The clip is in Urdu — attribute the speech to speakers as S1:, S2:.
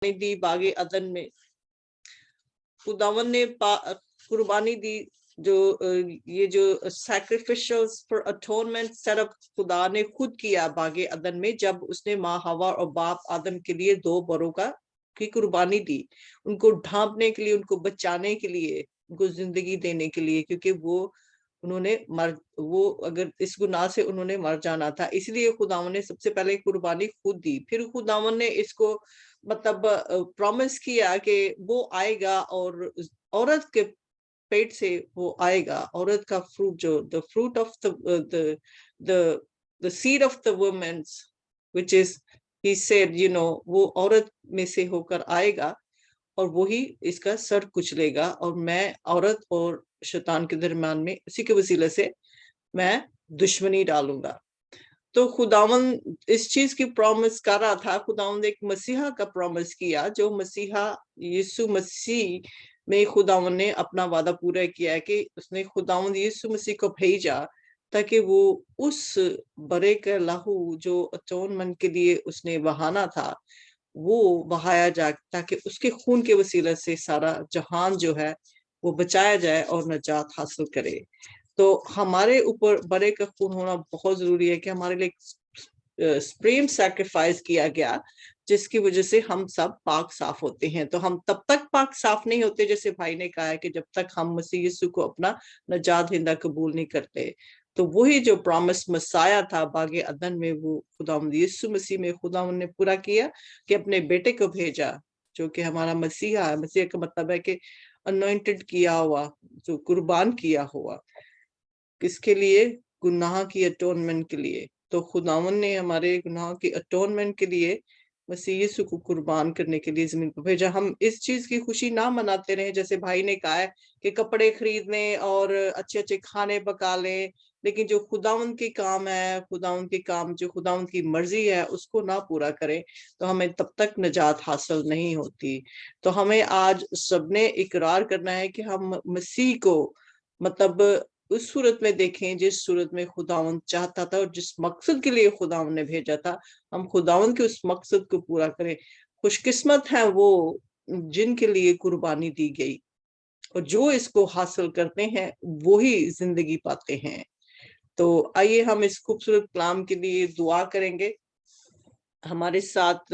S1: دی باغ عدن میں، خداوند نے قربانی دی، جو یہ جو sacrificials for atonement set up خدا نے خود کیا باغ عدن میں، جب اس نے ماں ہوا اور باپ آدم کے لیے 2 بروں کی قربانی دی، ان کو ڈھانپنے کے لیے، ان کو بچانے کے لیے، ان کو زندگی دینے کے لیے، کیونکہ انہوں نے وہ اگر اس گناہ سے انہوں نے مر جانا تھا، اس لیے خداوند نے سب سے پہلے قربانی خود دی۔ پھر خداوند نے اس کو مطلب پرومس کیا کہ وہ آئے گا اور عورت کے پیٹ سے وہ آئے گا، عورت کا فروٹ، جو the fruit of the seed of the woman which is he said وہ عورت میں سے ہو کر آئے گا اور وہی اس کا سر کچلے گا، اور میں عورت اور شیطان کے درمیان میں اسی کے وسیلے سے میں دشمنی ڈالوں گا۔ تو خداوند اس چیز کی پرومس کر رہا تھا، خداوند ایک مسیحا کا پرومس کیا، جو مسیحا یسوع مسیح میں خداوند نے اپنا وعدہ پورا کیا ہے کہ اس نے خداوند یسوع مسیح کو بھیجا تاکہ وہ اس برے کا لہو جو اٹونمنٹ کے لیے اس نے بہانا تھا وہ بہایا جائے، تاکہ اس کے خون کے وسیلے سے سارا جہان جو ہے وہ بچایا جائے اور نجات حاصل کرے۔ تو ہمارے اوپر برے کا خون ہونا بہت ضروری ہے کہ ہمارے لیے سپریم سیکریفائس کیا گیا، جس کی وجہ سے ہم سب پاک صاف ہوتے ہیں۔ تو ہم تب تک پاک صاف نہیں ہوتے، جیسے بھائی نے کہا ہے، کہ جب تک ہم مسیح یسوع کو اپنا نجات دہندہ قبول نہیں کرتے۔ تو وہی جو پرومس مسایہ تھا باغ عدن میں، وہ خداوند یسوع مسیح میں خداوند نے پورا کیا کہ اپنے بیٹے کو بھیجا، جو کہ ہمارا مسیحا ہے۔ مسیح کا مطلب ہے کہ انوائنٹڈ کیا ہوا، جو قربان کیا ہوا، کس کے لیے؟ گناہ کی اٹونمنٹ کے لیے۔ تو خداوند نے ہمارے گناہ کی اٹونمنٹ کے لیے مسیح یسوع کو قربان کرنے کے لیے زمین پر بھیجا۔ ہم اس چیز کی خوشی نہ مناتے رہیں، جیسے بھائی نے کہا ہے کہ کپڑے خرید لیں اور اچھے اچھے کھانے پکا لیں، لیکن جو خداوند کی کام ہے، خداوند کی کام جو خداوند کی مرضی ہے، اس کو نہ پورا کریں تو ہمیں تب تک نجات حاصل نہیں ہوتی۔ تو ہمیں آج سب نے اقرار کرنا ہے کہ ہم مسیح کو مطلب اس صورت میں دیکھیں جس صورت میں خداوند چاہتا تھا اور جس مقصد کے لیے خداوند نے بھیجا تھا، ہم خداوند کے اس مقصد کو پورا کریں۔ خوش قسمت ہیں وہ جن کے لیے قربانی دی گئی، اور جو اس کو حاصل کرتے ہیں وہی زندگی پاتے ہیں۔ تو آئیے ہم اس خوبصورت کلام کے لیے دعا کریں گے۔ ہمارے ساتھ